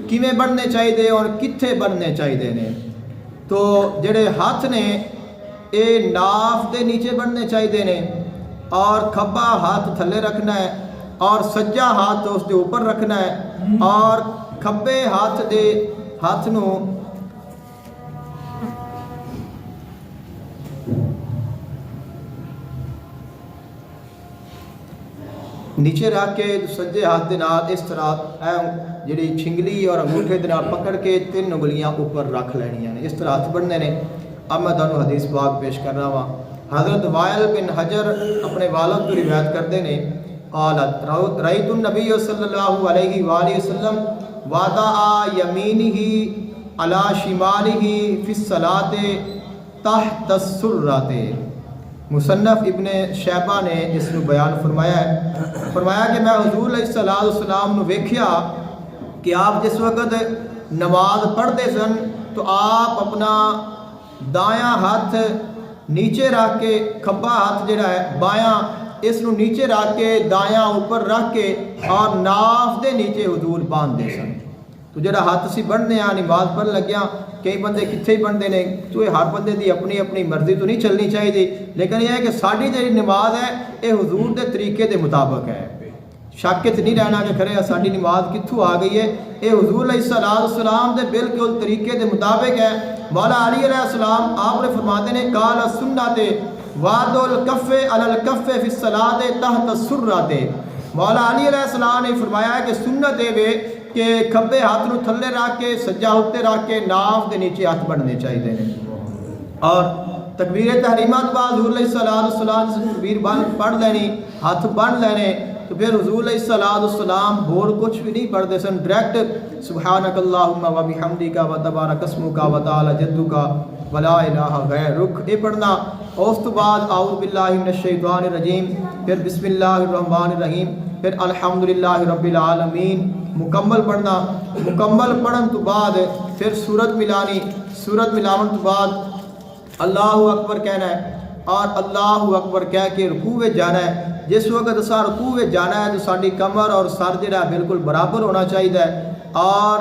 کیویں بننے چاہیے اور کتھے بننے چاہیے نے. تو جڑے ہاتھ نے اے ناف دے نیچے بننے چاہیے نے اور کھبا ہاتھ تھلے رکھنا ہے اور سجا ہاتھ اس دے اوپر رکھنا ہے اور کھبے ہاتھ نو نیچے رکھ کے سجے ہاتھ دے نال اس طرح جڑی چھنگلی اور انگوٹھے دے نال پکڑ کے 3 انگلیاں اوپر رکھ لینیاں نے. اس طرح ہاتھ بننے نے. اب میں تانوں حدیث پاک پیش کر رہا ہاں. حضرت وائل بن حجر اپنے والد کو روایت کرتے نے قالت رأیت النبی صلی اللہ علیہ وآلہ وسلم وضع یمینہ علی شمالہ فی الصلاۃ تحت السرۃ. مصنف ابن شیبہ نے اس کو بیان فرمایا ہے. فرمایا کہ میں حضور علیہ السلام نے ویکھیا کہ آپ جس وقت نماز پڑھتے سن تو آپ اپنا دایاں ہاتھ نیچے رکھ کے کھبا ہاتھ جڑا ہے بایاں اس نو نیچے رکھ کے دایاں اوپر رکھ کے اور ناف دے نیچے حضور باندھتے سن. تو جڑا ہاتھ سی بننے نماز پڑھ لگیا کئی بندے کتنے ہی بنتے ہیں تو یہ ہر بندے دی اپنی اپنی مرضی تو نہیں چلنی چاہیے لیکن یہ ہے کہ ساری جڑی نماز ہے یہ حضور دے طریقے دے مطابق ہے. شک وچ نہیں رہنا کہ کھرے ساری نماز کتھوں آ گئی ہے. یہ حضور علیہ السلام دے بالکل طریقے دے مطابق ہے. مولا علی علیہ السلام آپ نے فرماتے ہیں قال السنت وعد الکف علی الکف فی الصلاۃ تحت السرۃ. مولا علی علیہ السلام نے فرمایا ہے کہ سنت ہے کہ کھبے ہاتھ نو تھلے رکھ کے سجا اتنے رکھ کے ناف دے نیچے ہاتھ بڑھنے چاہیے ہیں. اور تکبیر تحریمہ تو بعد حضور علیہ السلام سے تکبیر پڑھ لینی ہاتھ بن لینے تو پھر حضور علیہ السلام اور کچھ بھی نہیں پڑھتے سن. ڈائریکٹ سبحانک اللہم و بحمدک و تبارک اسمک و تعالی جدک ولا الہ غیرک یہ پڑھنا. اس تو بعد اعوذ باللہ من الشیطان الرجیم پھر بسم اللہ الرحمن الرحیم پھر الحمدللہ رب العالمین مکمل پڑھنا. مکمل پڑھن تو بعد پھر سورت ملانی. سورت ملاون تو بعد اللہ اکبر کہنا ہے اور اللہ اکبر کہہ کے رکوع میں جانا ہے. جس وقت اسا رکوع میں جانا ہے تو ساری کمر اور سر جڑا بالکل برابر ہونا چاہیے اور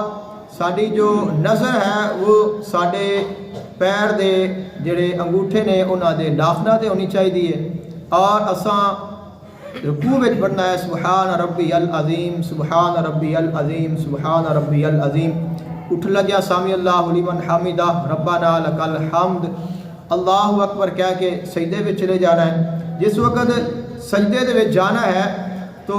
ساری جو نظر ہے وہ سارے پیر دے جڑے انگوٹھے نے انہاں دے ناخنا تے ہونی چاہیے اور اساں رکوع وچ پڑھنا ہے سبحان ربی العظیم سبحان ربی العظیم سبحان ربی العظیم. اٹھ لگیا سامی اللہ لمن حمدہ ربنا لک الحمد اللہ اکبر کہہ کے سجدے میں چلے جانا ہے. جس وقت سجدے دے وچ جانا ہے تو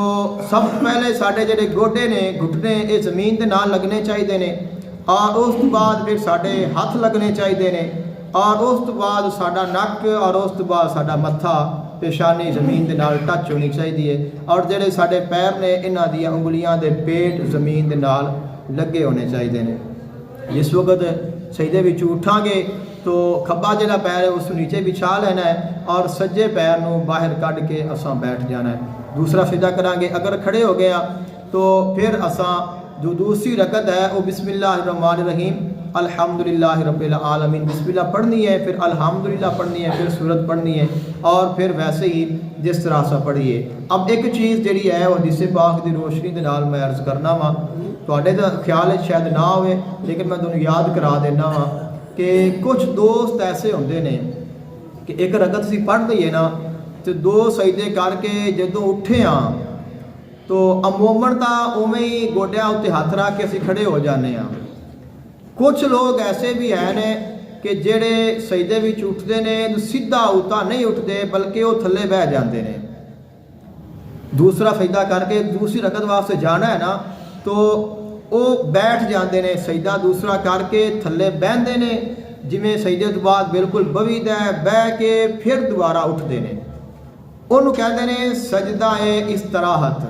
سب پہلے ساڈے جڑے گوڈے نے گھٹنے یہ زمین دے نال لگنے چاہیے نے اور اس تو بعد پھر ساڈے ہاتھ لگنے چاہیے نے اور اس تو بعد ساڈا نک اور اس تو بعد ساڈا متھا پیشانی زمین دے نال ٹچ ہونی چاہیے اور جڑے ساڈے پیر نے انہاں دی انگلیاں دے پیٹ زمین دے نال لگے ہونے چاہیے نے. جس وقت سجدے وچ اٹھاں گے تو کھبا جڑا پیر ہے اس نیچے بچھا لینا ہے اور سجے پیر نو باہر کڈ کے اساں بیٹھ جانا ہے. دوسرا سجدہ کران گے اگر کھڑے ہو گیا تو پھر اساں جو دوسری رکعت ہے وہ بسم اللہ الرحمن الرحیم الحمدللہ رب العالمین بسم اللہ پڑھنی ہے پھر الحمدللہ پڑھنی ہے پھر سورت پڑھنی ہے اور پھر ویسے ہی جس طرح سا پڑھیے. اب ایک چیز جڑی ہے وہ حدیث پاک دی روشنی دے نال میں عرض کرنا وا تواڈے دا خیال شاید نہ ہوئے لیکن میں تانوں یاد کرا دینا وا کہ کچھ دوست ایسے ہوندے نے کہ ایک رکعت سی پڑھ لئیے نا تو 2 سجدے کر کے جدوں اٹھے ہاں تو عموماً تا اوویں ہی گوڈیاں اتنے ہاتھ رکھ کے اسی کھڑے ہو جانے ہاں. کچھ لوگ ایسے بھی ہیں کہ جڑے سجدے وچ اٹھتے نے سیدھا اُتا نہیں اٹھتے بلکہ وہ تھلے بہ جاندے نے. دوسرا سجدہ کر کے دوسری رکعت واسطے جانا ہے نا تو وہ بیٹھ جاندے نے سجدہ دوسرا کر کے تھلے بہندے نے جویں سجدے تو بعد بالکل بویدا ہے بہ کے پھر دوبارہ اٹھتے ہیں. انہوں کہتے ہیں سجدہ استراحت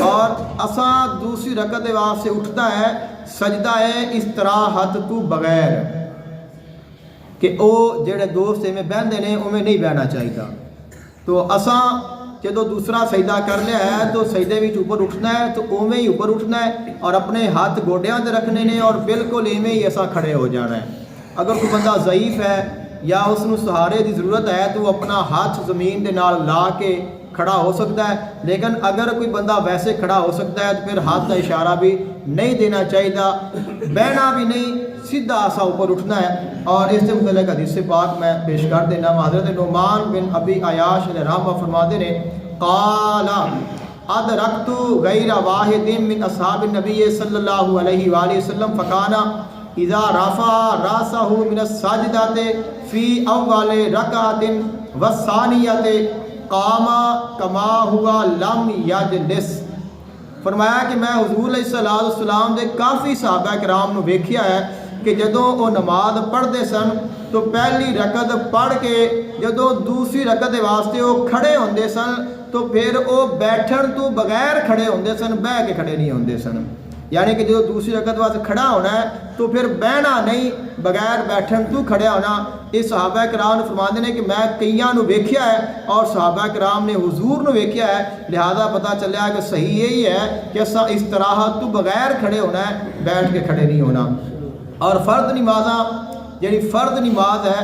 اور اساں دوسری رکعت واسطے اٹھتا ہے سجدہ استراحت تو بغیر کہ او جڑے دوست میں بہندے نے اویں نہیں بہنا چاہیے. تو اساں ਜਦੋਂ ਦੂਸਰਾ ਸਜਦਾ ਕਰ ਲਿਆ ਹੈ ਤਾਂ ਸਜਦੇ ਵਿੱਚ ਉੱਪਰ ਉੱਠਣਾ ਹੈ, ਤਾਂ ਉਵੇਂ ਹੀ ਉੱਪਰ ਉੱਠਣਾ ਹੈ ਔਰ ਆਪਣੇ ਹੱਥ ਗੋਡਿਆਂ ਤੇ ਰੱਖਣੇ ਨੇ ਔਰ ਬਿਲਕੁਲ ਇਵੇਂ ਹੀ ਐਸਾ ਖੜੇ ਹੋ ਜਾਣਾ ਹੈ। ਅਗਰ ਕੋਈ ਬੰਦਾ ਜ਼ਈਫ ਹੈ ਜਾਂ ਉਸ ਨੂੰ ਸਹਾਰੇ ਦੀ ਜ਼ਰੂਰਤ ਹੈ ਤਾਂ ਉਹ ਆਪਣਾ ਹੱਥ ਜ਼ਮੀਨ ਦੇ ਨਾਲ ਲਾ ਕੇ ਖੜਾ ਹੋ ਸਕਦਾ ਹੈ, لیکن اگر کوئی بندہ ویسے کھڑا ہو سکتا ہے تو پھر ہاتھ کا اشارہ بھی نہیں دینا چاہیے، بہنا بھی نہیں، سیدھا سا اوپر اٹھنا ہے۔ اور اس سے متعلق حدیث پاک میں پیش کر دینا، حضرت نعمان بن ابی عیاش علیہ رحمہ فرماتے ہیں قال ادرکت غیر واحد من اصحاب النبی صلی اللہ علیہ وآلہ وسلم فکان اذا رفع راسه من الساجدات فی اول رکعت والثانیۃ قام کما ہوا لم یجلس۔ فرمایا کہ میں حضور علیہ الصلوۃ والسلام دے کافی صحابہ کرام نو ویکھیا ہے کہ جدوں وہ نماز پڑھتے سن تو پہلی رکعت پڑھ کے جدوں دوسری رکعت دے واسطے وہ کھڑے ہوندے سن تو پھر وہ بیٹھن تو بغیر کھڑے ہوندے سن، بیٹھ کے کھڑے نہیں ہوندے سن، یعنی کہ جو دوسری رکعت واسطے کھڑا ہونا ہے تو پھر بہنا نہیں، بغیر بیٹھن تو کھڑے ہونا۔ اس صحابہ کرام نے فرماتے ہیں کہ میں کئیاں نو ویکھیا ہے اور صحابہ کرام نے حضور نو ویکھیا ہے، لہذا پتہ چلیا کہ صحیح یہی ہے کہ اس طرح تو بغیر کھڑے ہونا ہے، بیٹھ کے کھڑے نہیں ہونا۔ اور فرد نمازاں جڑی فرد نماز ہے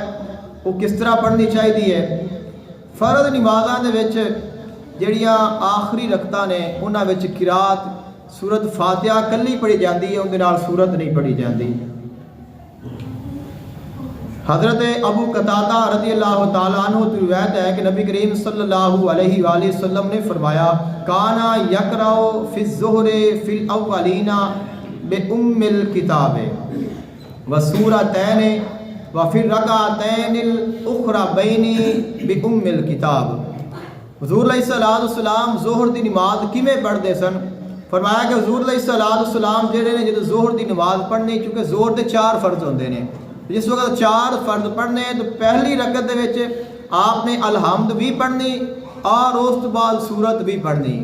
وہ کس طرح پڑھنی چاہیے ہے؟ فرد نمازاں دے وچ جڑیاں آخری رکعتاں نے انہاں وچ قرات سورت فاتحہ کلی پڑھی جاندی ہے، اندے نال سورت نہیں پڑھی جاندی۔ حضرت ابو قتادہ رضی اللہ تعالیٰ عنہ کی روایت ہے کہ نبی کریم صلی اللہ علیہ وآلہ وسلم نے فرمایا کانا یقرأ فی الظہر فی الاولین بأم الکتاب وسورتین وفی الرکعتین الاخرین بأم الکتاب۔ حضور علیہ الصلوۃ والسلام ظہر دی نماز کیویں پڑھتے سن؟ فرمایا کہ حضور علیہ الصلوۃ والسلام جڑے نے جدوں ظہر دی نماز پڑھنی، چونکہ ظہر دے 4 فرض ہوندے نے، جس وقت 4 فرض پڑھنے تو پہلی رکعت دے وچ آپ نے الحمد بھی پڑھنی اور اس تو بعد سورت بھی پڑھنی،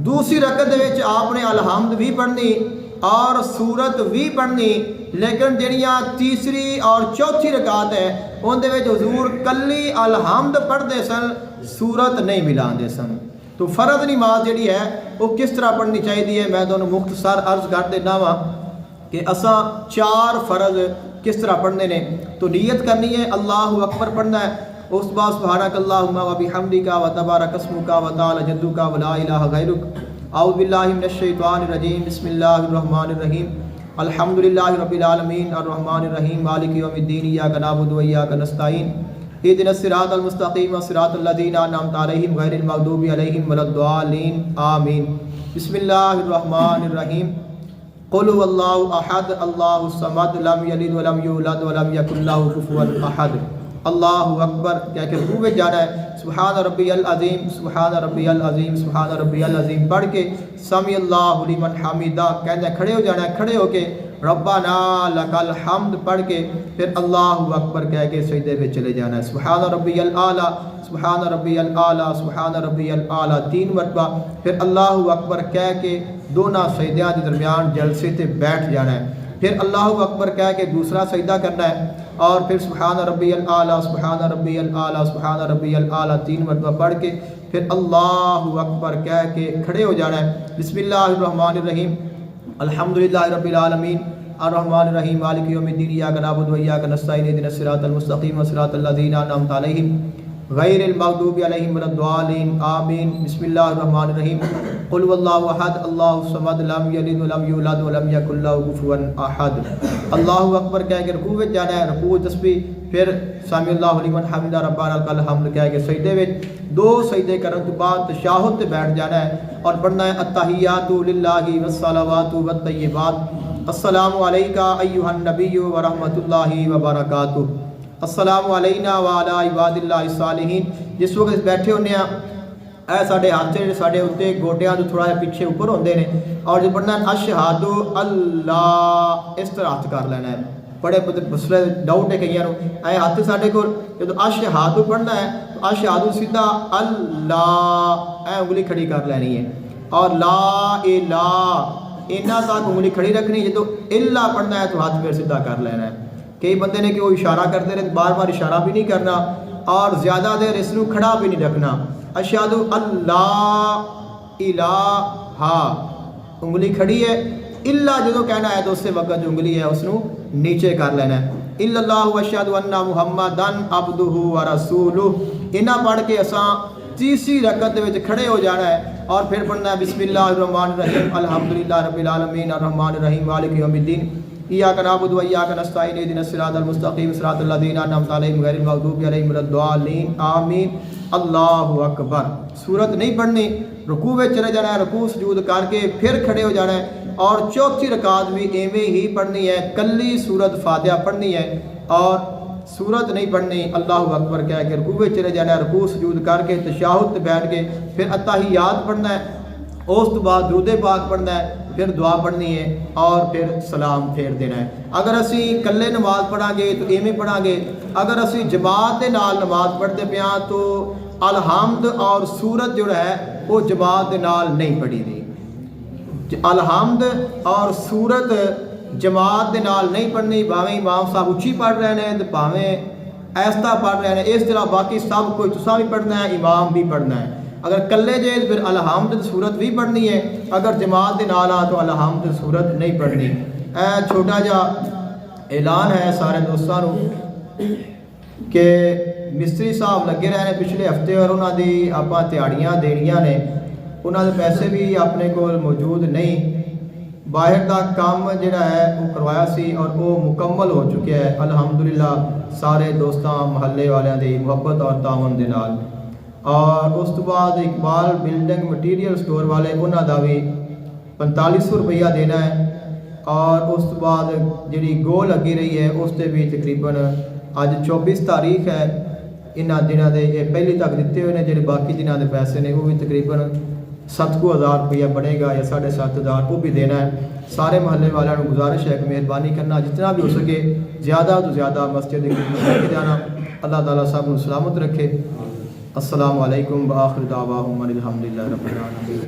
دوسری رکعت دے وچ آپ نے الحمد بھی پڑھنی اور سورت بھی پڑھنی، لیکن جڑیاں تیسری اور چوتھی رکعت ہے ان دے وچ حضور کلی الحمد پڑھتے سن، سورت نہیں ملاندے سن۔ تو فرض نماز جڑی ہے وہ کس طرح پڑھنی چاہیے؟ میں تمہیں مختصر عرض کر دینا وا کہ اساں 4 فرض کس طرح پڑھنے نے۔ تو نیت کرنی ہے، اللہ اکبر پڑھنا ہے، اس بعد سبحانک اللہم و بحمدک و تبارک اسمک و تعالی جدک و لا الہ غیرک۔ اعوذ باللہ من الشیطان الرجیم، بسم اللہ الرحمن الرحیم، الحمد للہ رب العالمین الرحمن الرحیم مالک یوم الدین، ایاک نعبد و ایاک نستعین، اهدنا الصراط المستقیم صراط الذین انعمت علیہم غیر المغضوب علیہم ولا الضالین آمین۔ بسم اللہ الرحمن الرحیم، قل هو اللہ احد اللہ الصمد لم یلد ولم یولد ولم یکن لہ کفوا احد۔ اللہ اکبر کہہ کے رکوع میں جانا ہے، سبحان ربی العظیم سبحان ربی العظیم سبحان ربی العظیم پڑھ کے سمی اللہ لمن حمیدہ کہنا ہے، کھڑے ہو جانا ہے، کھڑے ہو کے ربنا لک الحمد پڑھ کے پھر اللہ اکبر کہہ کے سجدے پہ چلے جانا ہے، سبحان ربی الاعلیٰ سبحان ربی الاعلیٰ سبحان ربی الاعلیٰ 3 مرتبہ، پھر اللہ اکبر کہہ کے دونوں سجدیاں کے درمیان جلسے تے بیٹھ جانا ہے، پھر اللہ اکبر کہہ کے دوسرا سجدہ کرنا ہے اور پھر سبحان ربی الاعلیٰ سبحان ربی الاعلیٰ سبحان ربی الاعلیٰ 3 مرتبہ پڑھ کے پھر اللہ اکبر کہہ کے کھڑے ہو جانا ہے۔ بسم اللہ الرحمن الرحیم، الحمدللہ رب العالمین الرحمن الرحیم مالک یوم الدین، ایاک نعبد و ایاک نستعین، اهدنا الصراط المستقیم صراط الذین انعمت علیہم غیر المغضوب علیہم ولا الضالین آمین۔ بسم اللہ الرحمن الرحیم، قل هو اللہ احد اللہ الصمد لم یلد ولم یولد ولم یکن لہ کفوا احد۔ اللہ اکبر کہہ کے رکوع وچ جانا ہے، رکوع تسبیح، پھر سمی اللہ لمن حمدہ ربنا لک الحمد کہہ کے سجدے وچ 2 سجدے کرن تو بعد تشہد تے بیٹھ جانا ہے اور پڑھنا ہے التحیات للہ والصلوات والطیبات، السلام علیکہ ایھا النبی ورحمۃ اللہ وبرکاتہ، السلام علینا وعلی عباد اللہ الصالحین۔ جس وقت بیٹھے ہونے ہیں اے ساڈے ہاتھ ساڈے اتنے گوڈیاں تو تھوڑا پیچھے اوپر ہوندے نے، اور جو پڑھنا ہے اشہد اللہ اس طرح ہاتھ کر لینا ہے، بڑے مسئلے ڈاؤٹ ہے کئیاں نوں، اے ہاتھ ساڈے کول جدوں اشہد پڑھنا ہے تو اشہد سیدھا اللہ اے انگلی کھڑی کر لینی ہے اور لا الہ اینا تک انگلی کھڑی رکھنی، جدوں الا پڑھنا ہے تو ہاتھ پھر سیدھا کر لینا ہے۔ کئی بندے نے کہ وہ اشارہ کرتے رہے، بار بار اشارہ بھی نہیں کرنا، اور زیادہ دیر اس نو کھڑا بھی نہیں رکھنا. اشہدو اللہ الہ، انگلی کھڑی ہے، اللہ جدو کہنا ہے تو اس سے وقت جو انگلی ہے اس نو نیچے کر لینا ہے. الا اللہ واشہدو ان محمدن عبدہ ورسولہ، انہاں پڑھ کے اساں تیسری رکعت وچ کھڑے ہو جانا ہے اور پھر پڑھنا ہے بسم اللہ الرحمن الرحیم الحمدللہ رب العالمین الرحمن الرحیم مالک یوم الدین ایاک نعبد و ایاک نستعین اہدنا الصراط المستقیم صراط الذین انعمت علیہم غیر المغضوب علیہم ولا الضالین آمین. اللہ اکبر. سورت نہیں پڑھنی، رکوع میں چلے جانا ہے، رکوع سجود کر کے پھر کھڑے ہو جانا ہے. اور چوتھی رکعت بھی ایویں ہی پڑھنی ہے، کلی سورت فاتحہ پڑھنی ہے اور سورت نہیں پڑھنی. اللہ اکبر کہہ کے رکوع میں چلے جانا ہے، رکوع سجود کر کے تشہد بیٹھ کے پھر اتحیات پڑھنا ہے، اس تو بعد درود پاک پڑھنا ہے، پھر دعا پڑھنی ہے اور پھر سلام پھیر دینا ہے. اگر اسی کلے نماز پڑھاں گے تو ایویں پڑھاں گے، اگر اسی جماعت دے نال نماز پڑھتے پیاں تو الحمد اور سورت جو ہے وہ جماعت دے نال نہیں پڑھی دی. الحمد اور سورت جماعت دے نال نہیں پڑھنی، بھاویں امام صاحب اچھی پڑھ رہے ہیں تو بھاویں ایستا پڑھ رہے ہیں، اس طرح باقی سب کوئی تساں بھی پڑھنا ہے، امام بھی پڑھنا ہے. اگر کلے جے پھر الحمد سورت بھی پڑھنی ہے، اگر جماعت دے نال آ تو الحمد سورت نہیں پڑھنی. اے چھوٹا جا اعلان ہے سارے دوستاں نو کہ مستری صاحب لگے رہے ہیں پچھلے ہفتے اور انہاں دی آپاں تیاڑیاں دینیاں نے، انہاں دے پیسے بھی اپنے کول موجود نہیں. باہر دا کام جڑا ہے وہ کروایا سی اور وہ مکمل ہو چکا ہے الحمدللہ سارے دوستاں محلے والیاں دی محبت اور تعاون دے نال. اور اس تو بعد اقبال بلڈنگ مٹیریل سٹور والے انہاں دا بھی 4500 روپیہ دینا ہے. اور اس تو بعد جڑی گو لگی رہی ہے اس تے بھی تقریباً اج 24 تاریخ ہے، انہاں دنوں دے یہ پہلی تک دیتے ہوئے نے، جڑے باقی دنوں دے پیسے نے وہ بھی تقریباً 7,000 روپیہ بنے گا یا 7,500 وہ بھی دینا ہے. سارے محلے والوں کو گزارش ہے کہ مہربانی کرنا جتنا بھی ہو سکے زیادہ تو زیادہ مسجد کی خدمت کر کے جانا. اللہ تعالیٰ سب کو سلامت رکھے. السلام علیکم وآخر دعواہم الحمدللہ رب العالمین.